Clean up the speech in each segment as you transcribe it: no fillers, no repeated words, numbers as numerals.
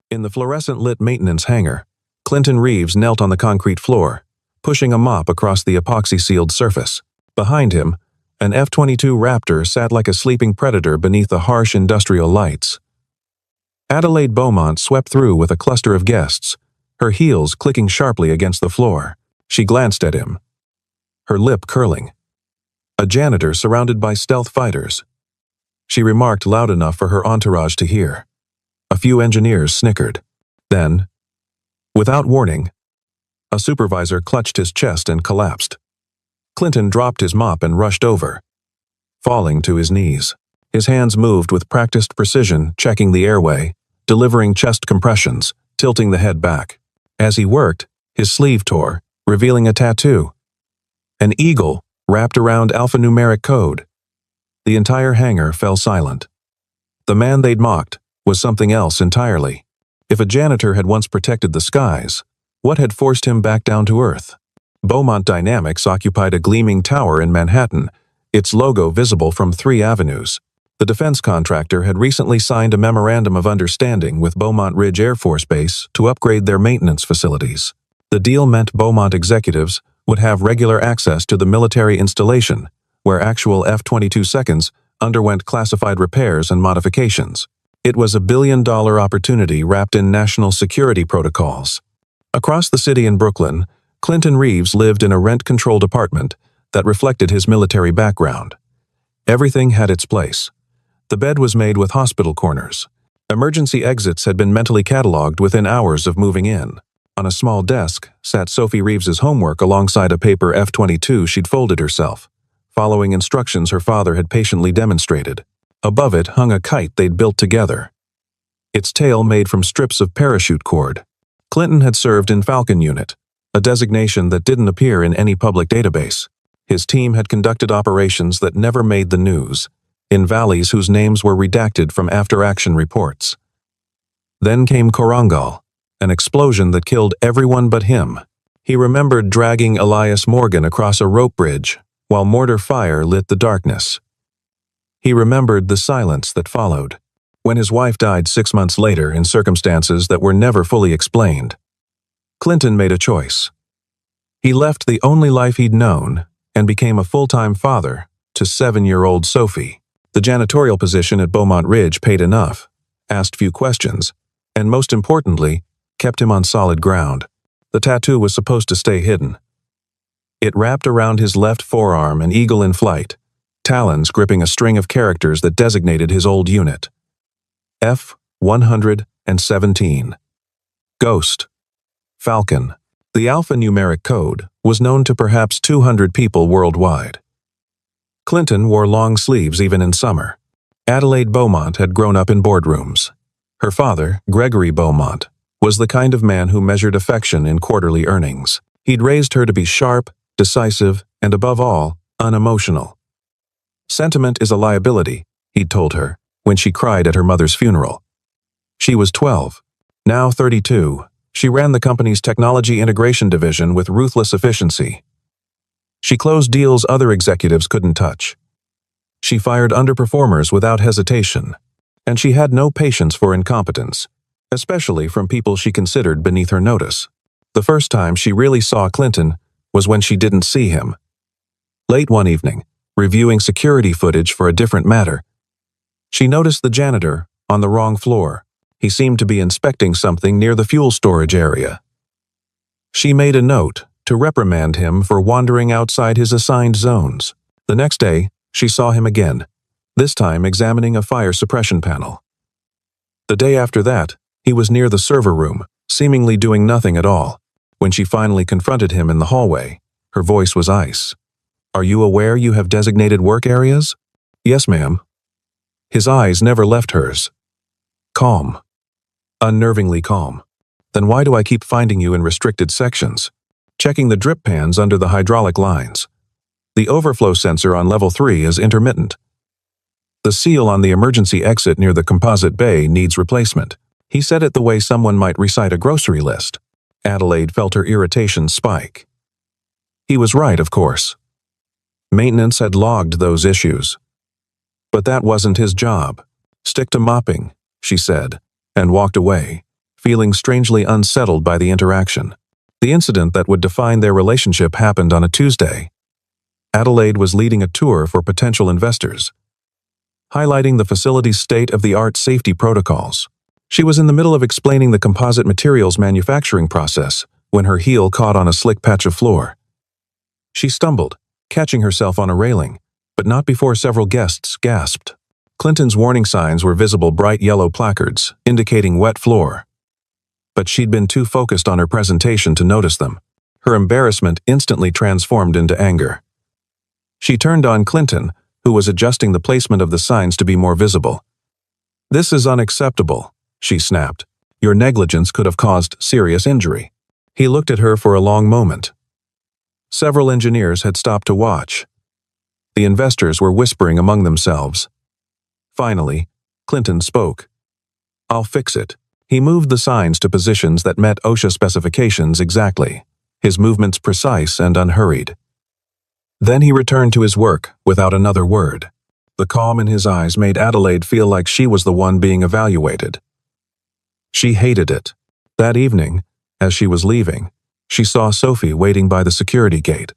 In the fluorescent-lit maintenance hangar, Clinton Reeves knelt on the concrete floor, pushing a mop across the epoxy-sealed surface. Behind him, an F-22 Raptor sat like a sleeping predator beneath the harsh industrial lights. Adelaide Beaumont swept through with a cluster of guests, her heels clicking sharply against the floor. She glanced at him, her lip curling. A janitor surrounded by stealth fighters. She remarked loud enough for her entourage to hear. A few engineers snickered. Then, without warning, a supervisor clutched his chest and collapsed. Clinton dropped his mop and rushed over, falling to his knees. His hands moved with practiced precision, checking the airway, delivering chest compressions, tilting the head back. As he worked, his sleeve tore, revealing a tattoo. An eagle wrapped around alphanumeric code. The entire hangar fell silent. The man they'd mocked was something else entirely. If a janitor had once protected the skies, what had forced him back down to earth? Beaumont Dynamics occupied a gleaming tower in Manhattan, its logo visible from 3 avenues. The defense contractor had recently signed a memorandum of understanding with Beaumont Ridge Air Force Base to upgrade their maintenance facilities. The deal meant Beaumont executives would have regular access to the military installation, where actual F-22 seconds underwent classified repairs and modifications. It was a billion-dollar opportunity wrapped in national security protocols. Across the city in Brooklyn, Clinton Reeves lived in a rent-controlled apartment that reflected his military background. Everything had its place. The bed was made with hospital corners. Emergency exits had been mentally cataloged within hours of moving in. On a small desk sat Sophie Reeves's homework alongside a paper F-22 she'd folded herself, following instructions her father had patiently demonstrated. Above it hung a kite they'd built together, its tail made from strips of parachute cord. Clinton had served in Falcon Unit, a designation that didn't appear in any public database. His team had conducted operations that never made the news, in valleys whose names were redacted from after-action reports. Then came Korangal, an explosion that killed everyone but him. He remembered dragging Elias Morgan across a rope bridge while mortar fire lit the darkness. He remembered the silence that followed, when his wife died 6 months later in circumstances that were never fully explained. Clinton made a choice. He left the only life he'd known and became a full-time father to 7-year-old Sophie. The janitorial position at Beaumont Ridge paid enough, asked few questions, and most importantly, kept him on solid ground. The tattoo was supposed to stay hidden. It wrapped around his left forearm an eagle in flight, talons gripping a string of characters that designated his old unit. F-117. Ghost. Falcon. The alphanumeric code was known to perhaps 200 people worldwide. Clinton wore long sleeves even in summer. Adelaide Beaumont had grown up in boardrooms. Her father, Gregory Beaumont, was the kind of man who measured affection in quarterly earnings. He'd raised her to be sharp, decisive, and above all, unemotional. Sentiment is a liability, he'd told her, when she cried at her mother's funeral. She was 12. Now 32, she ran the company's technology integration division with ruthless efficiency. She closed deals other executives couldn't touch. She fired underperformers without hesitation, and she had no patience for incompetence, especially from people she considered beneath her notice. The first time she really saw Clinton was when she didn't see him. Late one evening, reviewing security footage for a different matter, she noticed the janitor on the wrong floor. He seemed to be inspecting something near the fuel storage area. She made a note to reprimand him for wandering outside his assigned zones. The next day, she saw him again, this time examining a fire suppression panel. The day after that, he was near the server room, seemingly doing nothing at all. When she finally confronted him in the hallway, her voice was ice. "Are you aware you have designated work areas?" "Yes, ma'am." His eyes never left hers. Calm. Unnervingly calm. "Then why do I keep finding you in restricted sections? Checking the drip pans under the hydraulic lines. The overflow sensor on level 3 is intermittent. The seal on the emergency exit near the composite bay needs replacement." He said it the way someone might recite a grocery list. Adelaide felt her irritation spike. He was right, of course. Maintenance had logged those issues. But that wasn't his job. "Stick to mopping," she said, and walked away, feeling feeling strangely unsettled by the interaction. The incident that would define their relationship happened on a Tuesday. Adelaide was leading a tour for potential investors, highlighting the facility's state-of-the-art safety protocols. She was in the middle of explaining the composite materials manufacturing process when her heel caught on a slick patch of floor. She stumbled, catching herself on a railing, but not before several guests gasped. Clinton's warning signs were visible, bright yellow placards indicating wet floor. But she'd been too focused on her presentation to notice them. Her embarrassment instantly transformed into anger. She turned on Clinton, who was adjusting the placement of the signs to be more visible. "This is unacceptable," she snapped. "Your negligence could have caused serious injury." He looked at her for a long moment. Several engineers had stopped to watch. The investors were whispering among themselves. Finally, Clinton spoke. "I'll fix it." He moved the signs to positions that met OSHA specifications exactly, his movements precise and unhurried. Then he returned to his work without another word. The calm in his eyes made Adelaide feel like she was the one being evaluated. She hated it. That evening, as she was leaving, she saw Sophie waiting by the security gate.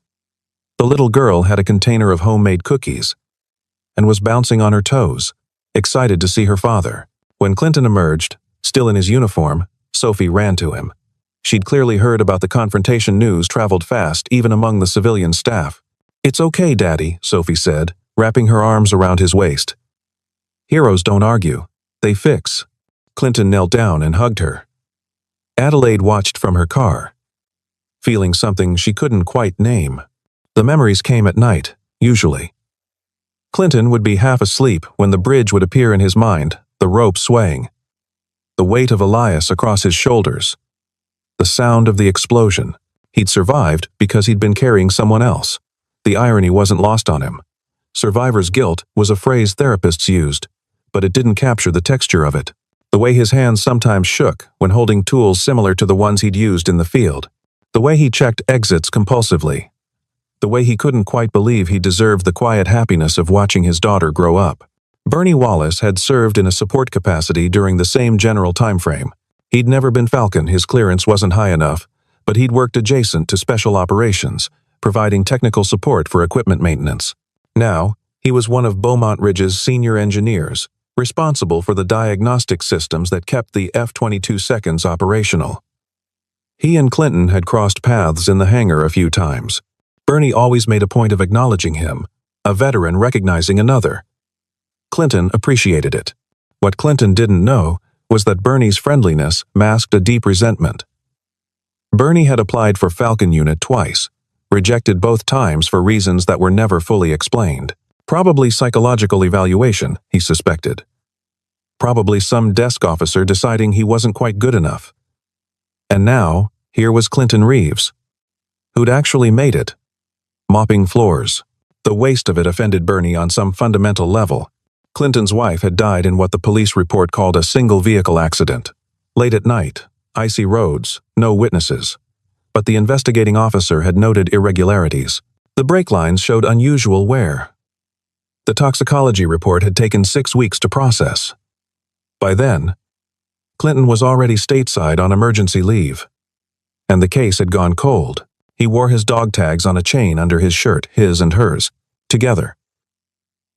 The little girl had a container of homemade cookies and was bouncing on her toes, excited to see her father. When Clinton emerged, still in his uniform, Sophie ran to him. She'd clearly heard about the confrontation. News traveled fast, even among the civilian staff. "It's okay, Daddy," Sophie said, wrapping her arms around his waist. "Heroes don't argue, they fix." Clinton knelt down and hugged her. Adelaide watched from her car, feeling something she couldn't quite name. The memories came at night, usually. Clinton would be half asleep when the bridge would appear in his mind, the rope swaying, the weight of Elias across his shoulders, the sound of the explosion. He'd survived because he'd been carrying someone else. The irony wasn't lost on him. Survivor's guilt was a phrase therapists used, but it didn't capture the texture of it. The way his hands sometimes shook when holding tools similar to the ones he'd used in the field. The way he checked exits compulsively. The way he couldn't quite believe he deserved the quiet happiness of watching his daughter grow up. Bernie Wallace had served in a support capacity during the same general time frame. He'd never been Falcon, his clearance wasn't high enough, but he'd worked adjacent to special operations, providing technical support for equipment maintenance. Now, he was one of Beaumont Ridge's senior engineers, responsible for the diagnostic systems that kept the F-22 seconds operational. He and Clinton had crossed paths in the hangar a few times. Bernie always made a point of acknowledging him, a veteran recognizing another. Clinton appreciated it. What Clinton didn't know was that Bernie's friendliness masked a deep resentment. Bernie had applied for Falcon Unit twice, rejected both times for reasons that were never fully explained. Probably psychological evaluation, he suspected. Probably some desk officer deciding he wasn't quite good enough. And now, here was Clinton Reeves, who'd actually made it. Mopping floors. The waste of it offended Bernie on some fundamental level. Clinton's wife had died in what the police report called a single-vehicle accident. Late at night, icy roads, no witnesses. But the investigating officer had noted irregularities. The brake lines showed unusual wear. The toxicology report had taken 6 weeks to process. By then, Clinton was already stateside on emergency leave. And the case had gone cold. He wore his dog tags on a chain under his shirt, his and hers, together.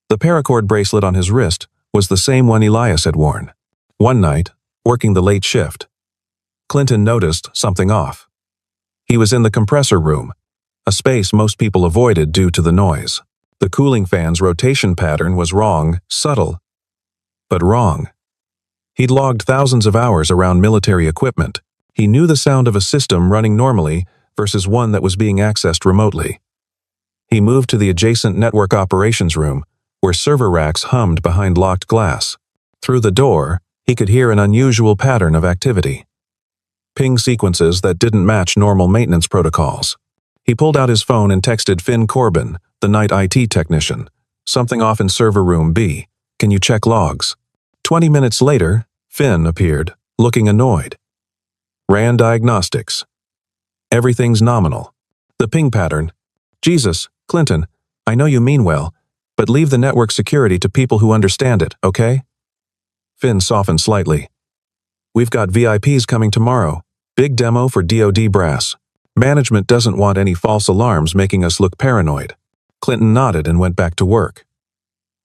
The paracord bracelet on his wrist was the same one Elias had worn. One night, working the late shift, Clinton noticed something off. He was in the compressor room, a space most people avoided due to the noise. The cooling fan's rotation pattern was wrong, subtle, but wrong. He'd logged thousands of hours around military equipment. He knew the sound of a system running normally versus one that was being accessed remotely. He moved to the adjacent network operations room, where server racks hummed behind locked glass. Through the door, he could hear an unusual pattern of activity. Ping sequences that didn't match normal maintenance protocols. He pulled out his phone and texted Finn Corbin, the night IT technician. "Something off in server room B. Can you check logs?" 20 minutes later, Finn appeared, looking annoyed. "Ran diagnostics. Everything's nominal. The ping pattern. Jesus, Clinton, I know you mean well, but leave the network security to people who understand it, okay?" Finn softened slightly. We've got VIPs coming tomorrow. Big demo for DoD brass. Management doesn't want any false alarms making us look paranoid. Clinton nodded and went back to work.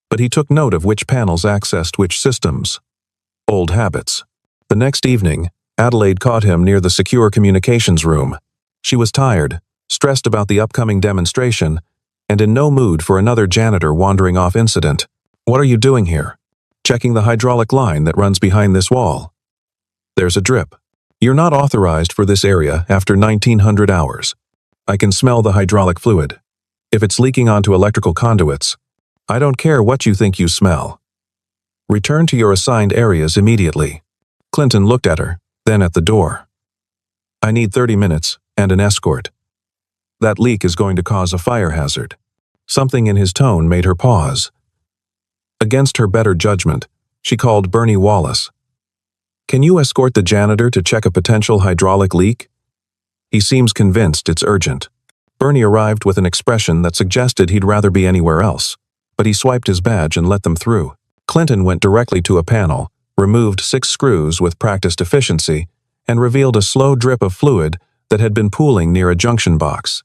But he took note of which panels accessed which systems. Old habits. The next evening, Adelaide caught him near the secure communications room. She was tired, stressed about the upcoming demonstration, and in no mood for another janitor wandering off incident. What are you doing here? Checking the hydraulic line that runs behind this wall. There's a drip. You're not authorized for this area after 1900 hours. I can smell the hydraulic fluid. If it's leaking onto electrical conduits, I don't care what you think you smell. Return to your assigned areas immediately. Clinton looked at her, then at the door. I need 30 minutes and an escort. That leak is going to cause a fire hazard. Something in his tone made her pause. Against her better judgment, she called Bernie Wallace. Can you escort the janitor to check a potential hydraulic leak? He seems convinced it's urgent. Bernie arrived with an expression that suggested he'd rather be anywhere else, but he swiped his badge and let them through. Clinton went directly to a panel, removed 6 screws with practiced efficiency, and revealed a slow drip of fluid that had been pooling near a junction box.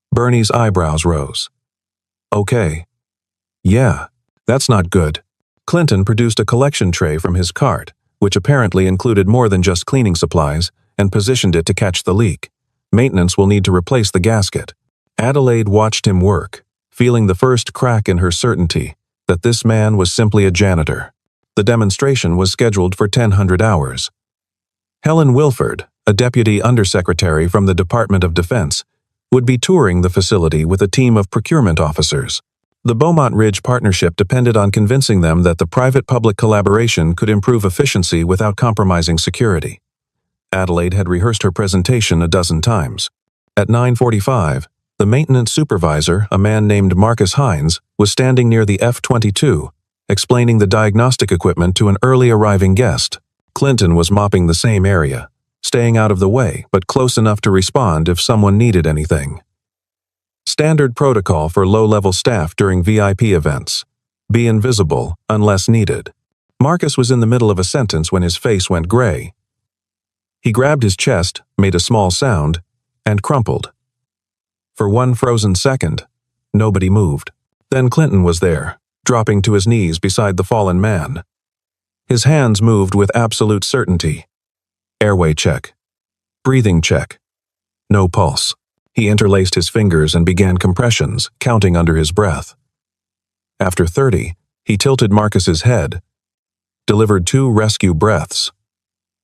Bernie's eyebrows rose. Okay. Yeah, that's not good. Clinton produced a collection tray from his cart, which apparently included more than just cleaning supplies, and positioned it to catch the leak. Maintenance will need to replace the gasket. Adelaide watched him work, feeling the first crack in her certainty that this man was simply a janitor. The demonstration was scheduled for 1,000 hours. Helen Wilford, a deputy undersecretary from the Department of Defense, would be touring the facility with a team of procurement officers. The Beaumont Ridge partnership depended on convincing them that the private-public collaboration could improve efficiency without compromising security. Adelaide had rehearsed her presentation a dozen times. At 9:45, the maintenance supervisor, a man named Marcus Hines, was standing near the F-22, explaining the diagnostic equipment to an early arriving guest. Clinton was mopping the same area, staying out of the way but close enough to respond if someone needed anything. Standard protocol for low-level staff during VIP events. Be invisible unless needed. Marcus was in the middle of a sentence when his face went gray. He grabbed his chest, made a small sound, and crumpled. For one frozen second, nobody moved. Then Clinton was there, dropping to his knees beside the fallen man. His hands moved with absolute certainty. Airway check. Breathing check. No pulse. He interlaced his fingers and began compressions, counting under his breath. After 30, he tilted Marcus's head, delivered 2 rescue breaths,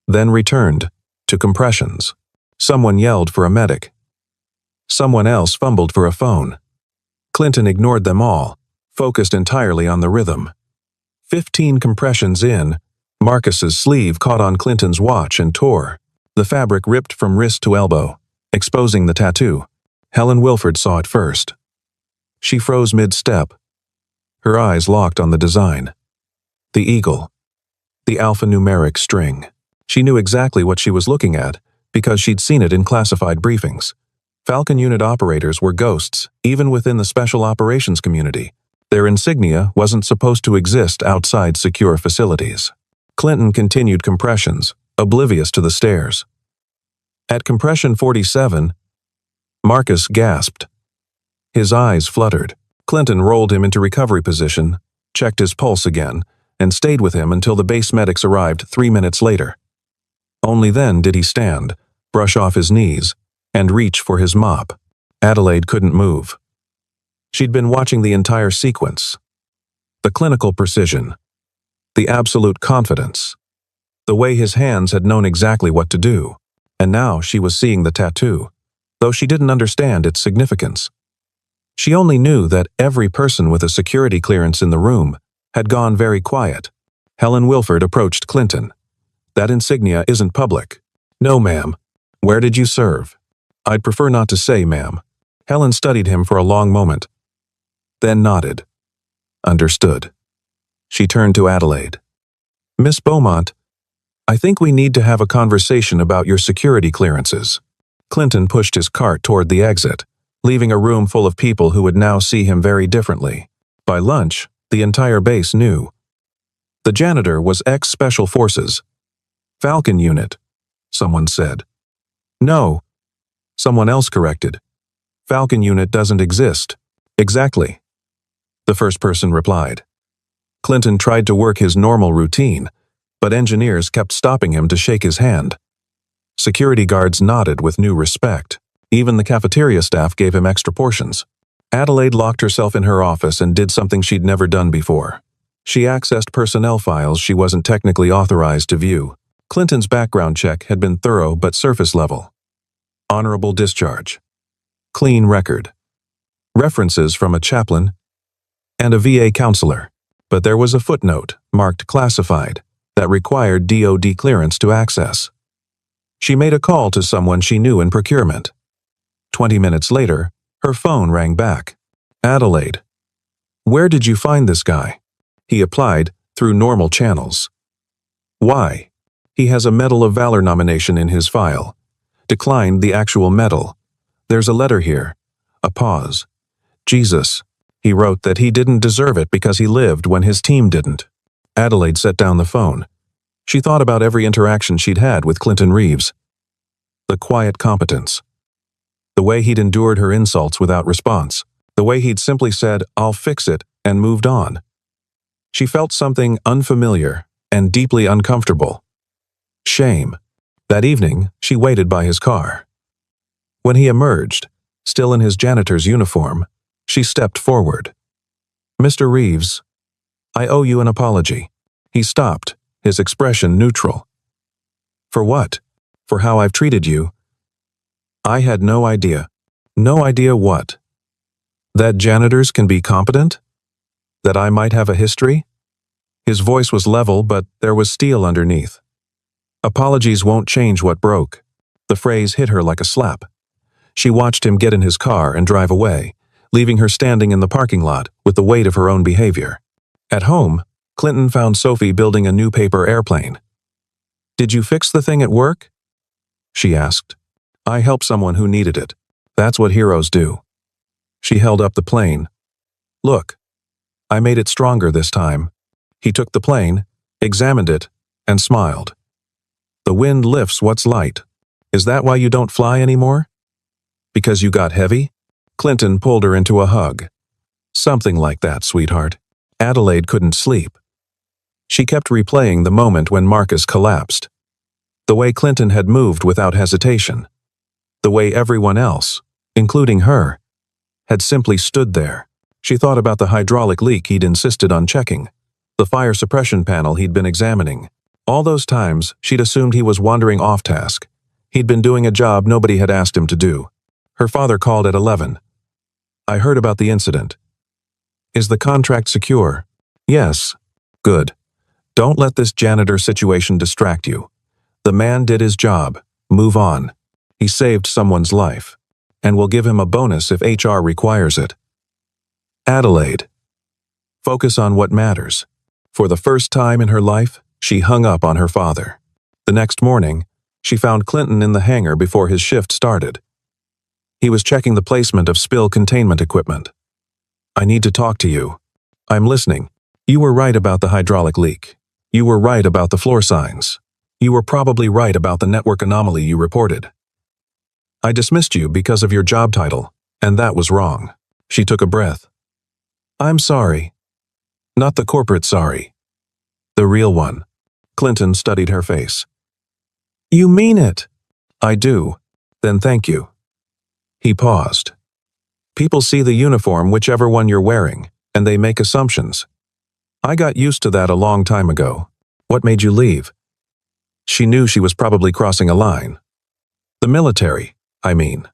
then returned to compressions. Someone yelled for a medic. Someone else fumbled for a phone. Clinton ignored them all, focused entirely on the rhythm. 15 compressions in, Marcus's sleeve caught on Clinton's watch and tore. The fabric ripped from wrist to elbow, exposing the tattoo. Helen Wilford saw it first. She froze mid-step. Her eyes locked on the design. The eagle. The alphanumeric string. She knew exactly what she was looking at because she'd seen it in classified briefings. Falcon unit operators were ghosts, even within the special operations community. Their insignia wasn't supposed to exist outside secure facilities. Clinton continued compressions, oblivious to the stares. At compression 47, Marcus gasped. His eyes fluttered. Clinton rolled him into recovery position, checked his pulse again, and stayed with him until the base medics arrived 3 minutes later. Only then did he stand, brush off his knees, and reach for his mop. Adelaide couldn't move. She'd been watching the entire sequence. The clinical precision. The absolute confidence. The way his hands had known exactly what to do. And now she was seeing the tattoo, though she didn't understand its significance. She only knew that every person with a security clearance in the room had gone very quiet. Helen Wilford approached Clinton. That insignia isn't public. No, ma'am. Where did you serve? I'd prefer not to say, ma'am. Helen studied him for a long moment, then nodded. Understood. She turned to Adelaide. Miss Beaumont, I think we need to have a conversation about your security clearances. Clinton pushed his cart toward the exit, leaving a room full of people who would now see him very differently. By lunch, the entire base knew. The janitor was ex-Special Forces. Falcon unit, someone said. No, someone else corrected. Falcon unit doesn't exist. Exactly, the first person replied. Clinton tried to work his normal routine, but engineers kept stopping him to shake his hand. Security guards nodded with new respect. Even the cafeteria staff gave him extra portions. Adelaide locked herself in her office and did something she'd never done before. She accessed personnel files she wasn't technically authorized to view. Clinton's background check had been thorough but surface level. Honorable discharge. Clean record. References from a chaplain and a VA counselor. But there was a footnote, marked classified, that required DoD clearance to access. She made a call to someone she knew in procurement. 20 minutes later, her phone rang back. Adelaide. Where did you find this guy? He applied through normal channels. Why? He has a Medal of Valor nomination in his file. Declined the actual medal. There's a letter here. A pause. Jesus. He wrote that he didn't deserve it because he lived when his team didn't. Adelaide set down the phone. She thought about every interaction she'd had with Clinton Reeves. The quiet competence. The way he'd endured her insults without response. The way he'd simply said, "I'll fix it," and moved on. She felt something unfamiliar and deeply uncomfortable. Shame. That evening, she waited by his car. When he emerged, still in his janitor's uniform, she stepped forward. "Mr. Reeves, I owe you an apology." He stopped, his expression neutral. "For what? For how I've treated you?" "I had no idea." "No idea what?" "That janitors can be competent? That I might have a history?" His voice was level, but there was steel underneath. "Apologies won't change what broke." The phrase hit her like a slap. She watched him get in his car and drive away, leaving her standing in the parking lot with the weight of her own behavior. At home, Clinton found Sophie building a new paper airplane. "Did you fix the thing at work?" she asked. "I helped someone who needed it. That's what heroes do." She held up the plane. "Look, I made it stronger this time." He took the plane, examined it, and smiled. "The wind lifts what's light. Is that why you don't fly anymore? Because you got heavy?" Clinton pulled her into a hug. "Something like that, sweetheart." Adelaide couldn't sleep. She kept replaying the moment when Marcus collapsed. The way Clinton had moved without hesitation. The way everyone else, including her, had simply stood there. She thought about the hydraulic leak he'd insisted on checking, the fire suppression panel he'd been examining. All those times, she'd assumed he was wandering off task. He'd been doing a job nobody had asked him to do. Her father called at 11. "I heard about the incident. Is the contract secure?" "Yes." "Good. Don't let this janitor situation distract you. The man did his job. Move on. He saved someone's life. And we'll give him a bonus if HR requires it." Adelaide. Focus on what matters. For the first time in her life, she hung up on her father. The next morning, she found Clinton in the hangar before his shift started. He was checking the placement of spill containment equipment. "I need to talk to you." "I'm listening." "You were right about the hydraulic leak. You were right about the floor signs. You were probably right about the network anomaly you reported. I dismissed you because of your job title, and that was wrong." She took a breath. "I'm sorry. Not the corporate sorry. The real one." Clinton studied her face. "You mean it?" "I do." "Then thank you." He paused. "People see the uniform, whichever one you're wearing, and they make assumptions. I got used to that a long time ago. What made you leave?" She knew she was probably crossing a line. "The military, I mean.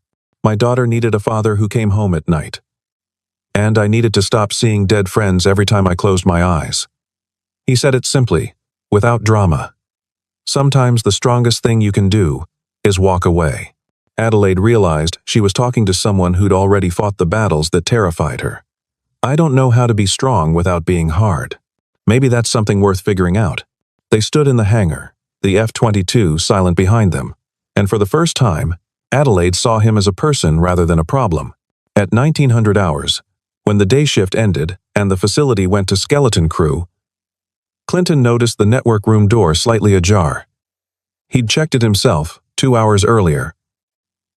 My daughter needed a father who came home at night. And I needed to stop seeing dead friends every time I closed my eyes." He said it simply, without drama. Sometimes the strongest thing you can do is walk away. Adelaide realized she was talking to someone who'd already fought the battles that terrified her. "I don't know how to be strong without being hard." Maybe that's something worth figuring out. They stood in the hangar, the F-22 silent behind them, and for the first time, Adelaide saw him as a person rather than a problem. At 1900 hours, when the day shift ended and the facility went to skeleton crew, Clinton noticed the network room door slightly ajar. He'd checked it himself 2 hours earlier.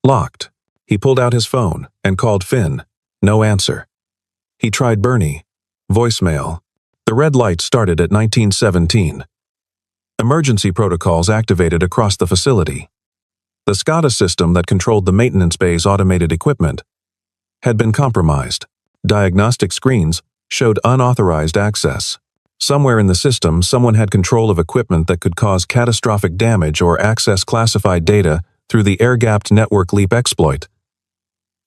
Locked. He pulled out his phone and called Finn. No answer. He tried Bernie. Voicemail. The red light started at 1917. Emergency protocols activated across the facility. The SCADA system that controlled the maintenance bay's automated equipment had been compromised. Diagnostic screens showed unauthorized access. Somewhere in the system, someone had control of equipment that could cause catastrophic damage or access classified data through the air-gapped network leap exploit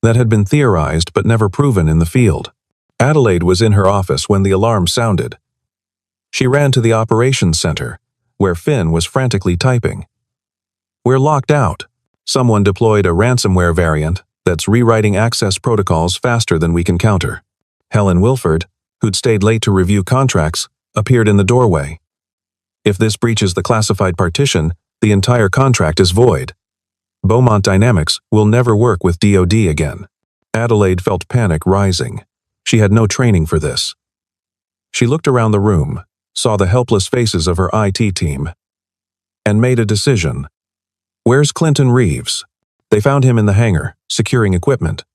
that had been theorized but never proven in the field. Adelaide was in her office when the alarm sounded. She ran to the operations center, where Finn was frantically typing. "We're locked out. Someone deployed a ransomware variant that's rewriting access protocols faster than we can counter." Helen Wilford, who'd stayed late to review contracts, appeared in the doorway. "If this breaches the classified partition, the entire contract is void. Beaumont Dynamics will never work with DoD again." Adelaide felt panic rising. She had no training for this. She looked around the room, saw the helpless faces of her IT team, and made a decision. "Where's Clinton Reeves?" They found him in the hangar, securing equipment.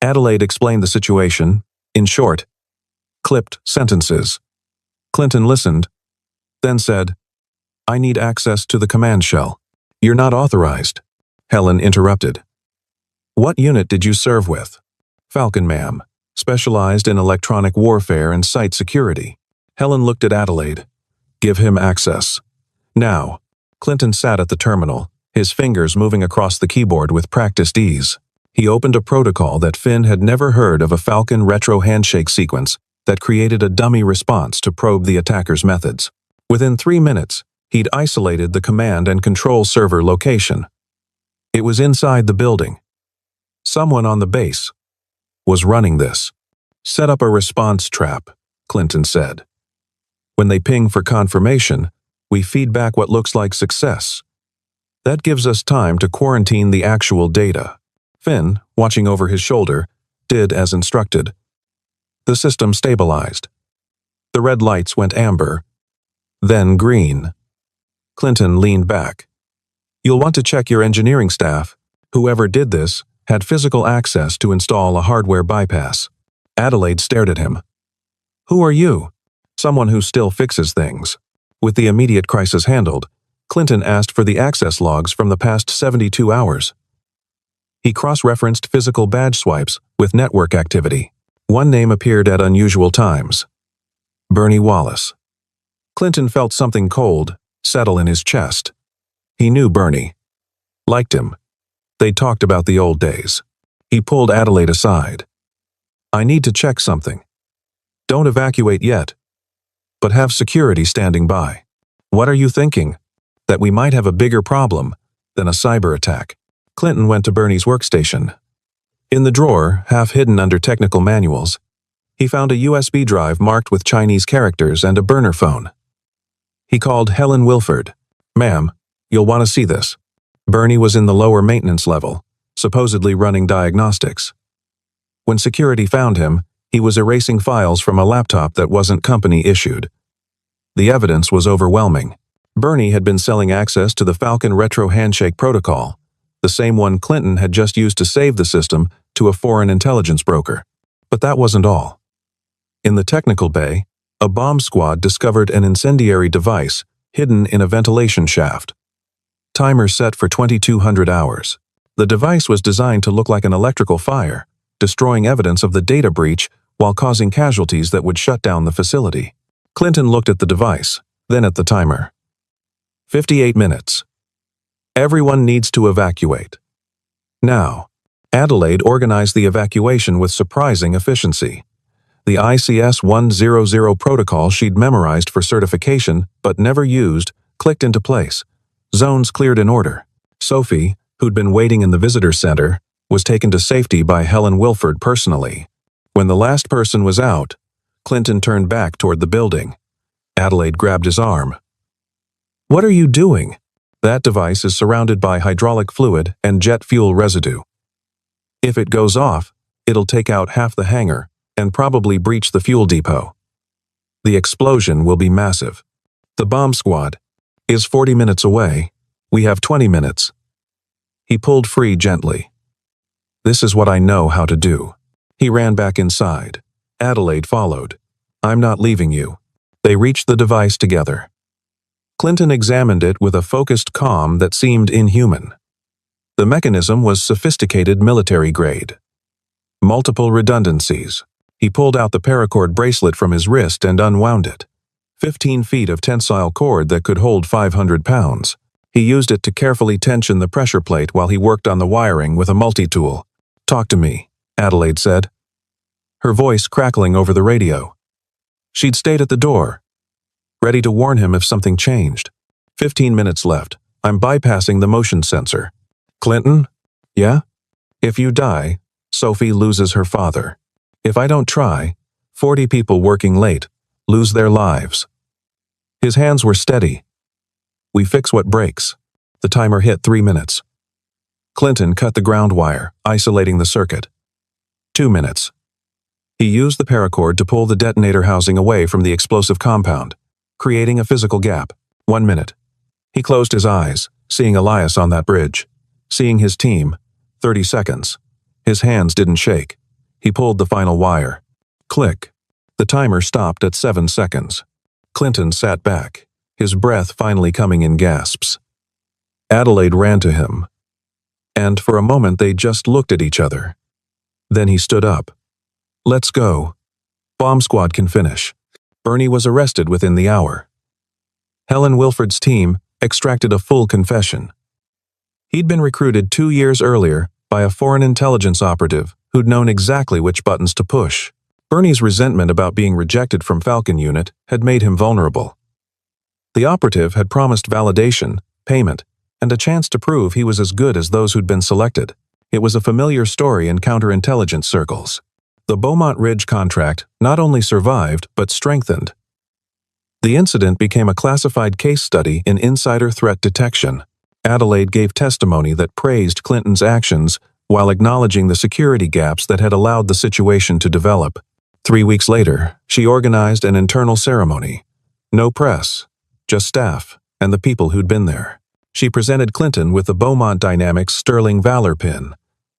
Adelaide explained the situation, in short, clipped sentences. Clinton listened, then said, "I need access to the command shell." "You're not authorized," Helen interrupted. "What unit did you serve with?" "Falcon, ma'am. Specialized in electronic warfare and site security." Helen looked at Adelaide. "Give him access. Now." Clinton sat at the terminal, his fingers moving across the keyboard with practiced ease. He opened a protocol that Finn had never heard of, a Falcon retro handshake sequence that created a dummy response to probe the attacker's methods. Within 3 minutes, he'd isolated the command and control server location. It was inside the building. Someone on the base was running this. "Set up a response trap," Clinton said. "When they ping for confirmation, we feed back what looks like success. That gives us time to quarantine the actual data." Finn, watching over his shoulder, did as instructed. The system stabilized. The red lights went amber, then green. Clinton leaned back. "You'll want to check your engineering staff. Whoever did this had physical access to install a hardware bypass." Adelaide stared at him. "Who are you?" "Someone who still fixes things." With the immediate crisis handled, Clinton asked for the access logs from the past 72 hours. He cross-referenced physical badge swipes with network activity. One name appeared at unusual times. Bernie Wallace. Clinton felt something cold settle in his chest. He knew Bernie. Liked him. They talked about the old days. He pulled Adelaide aside. "I need to check something. Don't evacuate yet, but have security standing by." "What are you thinking? That we might have a bigger problem than a cyber attack?" Clinton went to Bernie's workstation. In the drawer, half hidden under technical manuals, he found a USB drive marked with Chinese characters and a burner phone. He called Helen Wilford. "Ma'am, you'll want to see this." Bernie was in the lower maintenance level, supposedly running diagnostics. When security found him, he was erasing files from a laptop that wasn't company-issued. The evidence was overwhelming. Bernie had been selling access to the Falcon retro handshake protocol, the same one Clinton had just used to save the system to a foreign intelligence broker. But that wasn't all. In the technical bay, a bomb squad discovered an incendiary device hidden in a ventilation shaft. Timer set for 2200 hours. The device was designed to look like an electrical fire, destroying evidence of the data breach while causing casualties that would shut down the facility. Clinton looked at the device, then at the timer. 58 minutes. Everyone needs to evacuate. Now, Adelaide organized the evacuation with surprising efficiency. The ICS-100 protocol she'd memorized for certification but never used clicked into place. Zones cleared in order. Sophie, who'd been waiting in the visitor center, was taken to safety by Helen Wilford personally. When the last person was out, Clinton turned back toward the building. Adelaide grabbed his arm. "What are you doing?" "That device is surrounded by hydraulic fluid and jet fuel residue. If it goes off, it'll take out half the hangar and probably breach the fuel depot. The explosion will be massive. The bomb squad is 40 minutes away. We have 20 minutes. He pulled free gently. This is what I know how to do. He ran back inside. Adelaide followed. I'm not leaving you. They reached the device together. Clinton examined it with a focused calm that seemed inhuman. The mechanism was sophisticated military grade. Multiple redundancies. He pulled out the paracord bracelet from his wrist and unwound it. 15 feet of tensile cord that could hold 500 pounds. He used it to carefully tension the pressure plate while he worked on the wiring with a multi-tool. Talk to me, Adelaide said, her voice crackling over the radio. She'd stayed at the door, ready to warn him if something changed. 15 minutes left. I'm bypassing the motion sensor. Clinton? Yeah? If you die, Sophie loses her father. If I don't try, 40 people working late lose their lives. His hands were steady. We fix what breaks. The timer hit 3 minutes. Clinton cut the ground wire, isolating the circuit. 2 minutes. He used the paracord to pull the detonator housing away from the explosive compound, creating a physical gap. 1 minute. He closed his eyes, seeing Elias on that bridge, seeing his team. 30 seconds. His hands didn't shake. He pulled the final wire. Click. The timer stopped at 7 seconds. Clinton sat back, his breath finally coming in gasps. Adelaide ran to him, and for a moment they just looked at each other. Then he stood up. Let's go. Bomb squad can finish. Bernie was arrested within the hour. Helen Wilford's team extracted a full confession. He'd been recruited 2 years earlier by a foreign intelligence operative who'd known exactly which buttons to push. Bernie's resentment about being rejected from Falcon Unit had made him vulnerable. The operative had promised validation, payment, and a chance to prove he was as good as those who'd been selected. It was a familiar story in counterintelligence circles. The Beaumont Ridge contract not only survived, but strengthened. The incident became a classified case study in insider threat detection. Adelaide gave testimony that praised Clinton's actions while acknowledging the security gaps that had allowed the situation to develop. 3 weeks later, she organized an internal ceremony. No press, just staff and the people who'd been there. She presented Clinton with the Beaumont Dynamics Sterling Valor Pin,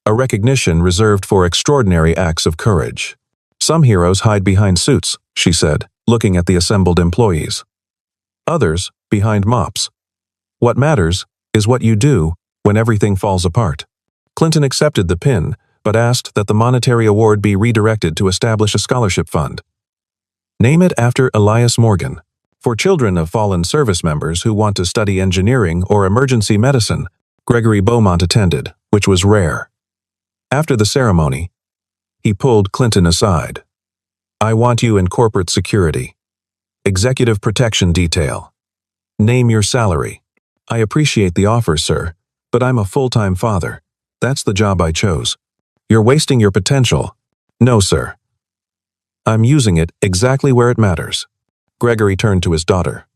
a recognition reserved for extraordinary acts of courage. Some heroes hide behind suits, she said, looking at the assembled employees. Others behind mops. What matters is what you do when everything falls apart. Clinton accepted the pin, but asked that the monetary award be redirected to establish a scholarship fund. Name it after Elias Morgan. For children of fallen service members who want to study engineering or emergency medicine, Gregory Beaumont attended, which was rare. After the ceremony, he pulled Clinton aside. I want you in corporate security. Executive protection detail. Name your salary. I appreciate the offer, sir, but I'm a full-time father. That's the job I chose. You're wasting your potential. No, sir. I'm using it exactly where it matters. Gregory turned to his daughter.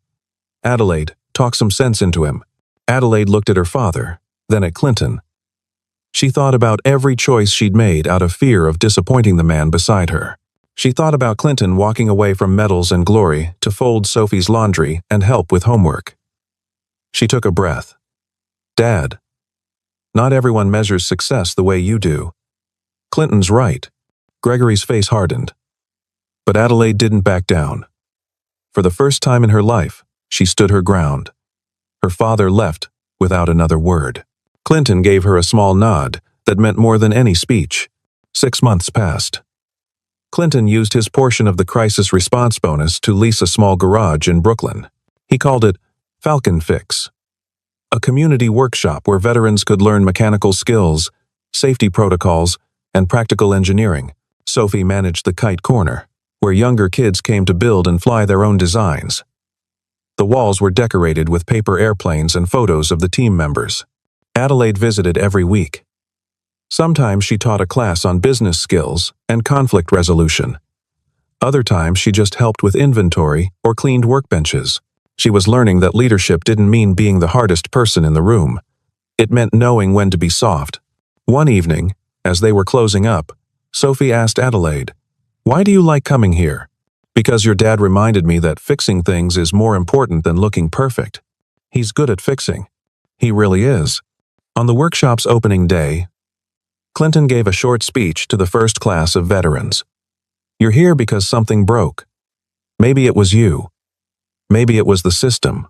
Adelaide, talk some sense into him. Adelaide looked at her father, then at Clinton. She thought about every choice she'd made out of fear of disappointing the man beside her. She thought about Clinton walking away from medals and glory to fold Sophie's laundry and help with homework. She took a breath. Dad, not everyone measures success the way you do. Clinton's right. Gregory's face hardened. But Adelaide didn't back down. For the first time in her life, she stood her ground. Her father left without another word. Clinton gave her a small nod that meant more than any speech. 6 months passed. Clinton used his portion of the crisis response bonus to lease a small garage in Brooklyn. He called it Falcon Fix, a community workshop where veterans could learn mechanical skills, safety protocols, and practical engineering. Sophie managed the Kite Corner, where younger kids came to build and fly their own designs. The walls were decorated with paper airplanes and photos of the team members. Adelaide visited every week. Sometimes she taught a class on business skills and conflict resolution. Other times she just helped with inventory or cleaned workbenches. She was learning that leadership didn't mean being the hardest person in the room. It meant knowing when to be soft. One evening, as they were closing up, Sophie asked Adelaide, "Why do you like coming here?" "Because your dad reminded me that fixing things is more important than looking perfect. He's good at fixing. He really is. On the workshop's opening day, Clinton gave a short speech to the first class of veterans. You're here because something broke. Maybe it was you. Maybe it was the system.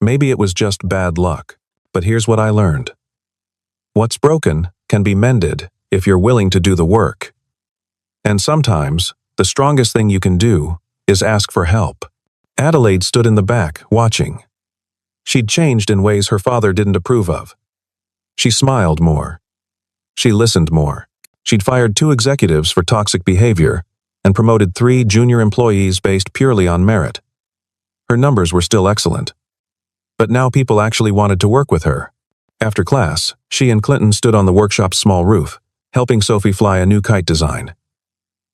Maybe it was just bad luck. But here's what I learned. What's broken can be mended if you're willing to do the work. And sometimes, the strongest thing you can do is ask for help. Adelaide stood in the back, watching. She'd changed in ways her father didn't approve of. She smiled more. She listened more. She'd fired 2 executives for toxic behavior and promoted 3 junior employees based purely on merit. Her numbers were still excellent. But now people actually wanted to work with her. After class, she and Clinton stood on the workshop's small roof, helping Sophie fly a new kite design.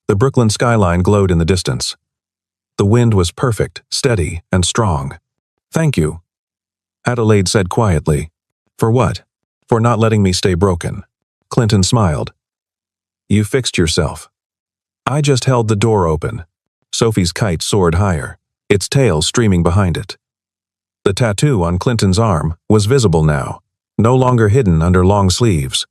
The Brooklyn skyline glowed in the distance. The wind was perfect, steady, and strong. Thank you, Adelaide said quietly. For what? For not letting me stay broken. Clinton smiled. You fixed yourself. I just held the door open. Sophie's kite soared higher, its tail streaming behind it. The tattoo on Clinton's arm was visible now, no longer hidden under long sleeves.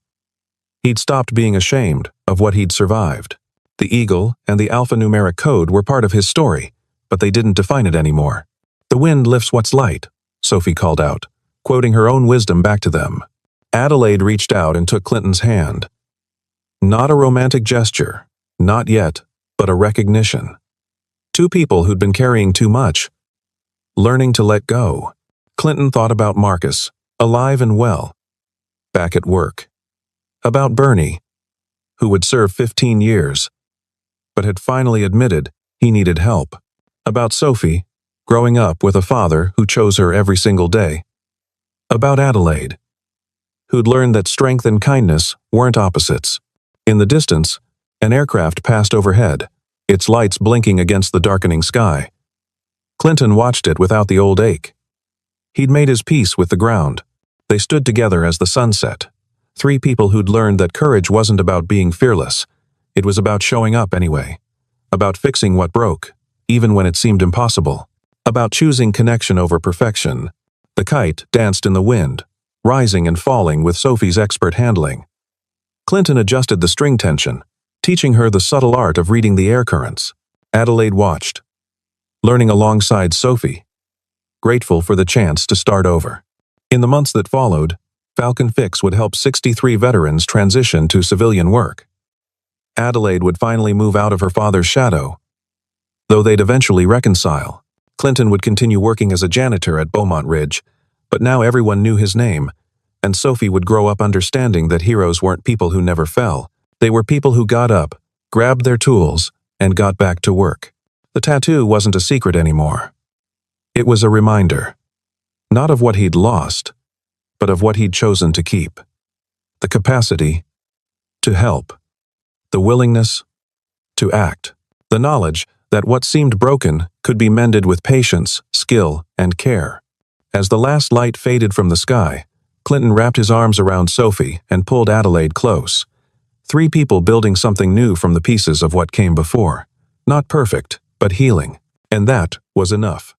He'd stopped being ashamed of what he'd survived. The eagle and the alphanumeric code were part of his story, but they didn't define it anymore. The wind lifts what's light, Sophie called out, quoting her own wisdom back to them. Adelaide reached out and took Clinton's hand. Not a romantic gesture, not yet, but a recognition. 2 people who'd been carrying too much, learning to let go. Clinton thought about Marcus, alive and well, back at work. About Bernie, who would serve 15 years, but had finally admitted he needed help. About Sophie, growing up with a father who chose her every single day. About Adelaide, who'd learned that strength and kindness weren't opposites. In the distance, an aircraft passed overhead, its lights blinking against the darkening sky. Clinton watched it without the old ache. He'd made his peace with the ground. They stood together as the sun set. 3 people who'd learned that courage wasn't about being fearless. It was about showing up anyway. About fixing what broke, even when it seemed impossible. About choosing connection over perfection. The kite danced in the wind, rising and falling with Sophie's expert handling. Clinton adjusted the string tension, teaching her the subtle art of reading the air currents. Adelaide watched, learning alongside Sophie, grateful for the chance to start over. In the months that followed, Falcon Fix would help 63 veterans transition to civilian work. Adelaide would finally move out of her father's shadow, though they'd eventually reconcile. Clinton would continue working as a janitor at Beaumont Ridge, but now everyone knew his name, and Sophie would grow up understanding that heroes weren't people who never fell. They were people who got up, grabbed their tools, and got back to work. The tattoo wasn't a secret anymore. It was a reminder, not of what he'd lost, but of what he'd chosen to keep. The capacity to help, the willingness to act, the knowledge that what seemed broken could be mended with patience, skill, and care. As the last light faded from the sky, Clinton wrapped his arms around Sophie and pulled Adelaide close. 3 people building something new from the pieces of what came before. Not perfect, but healing. And that was enough.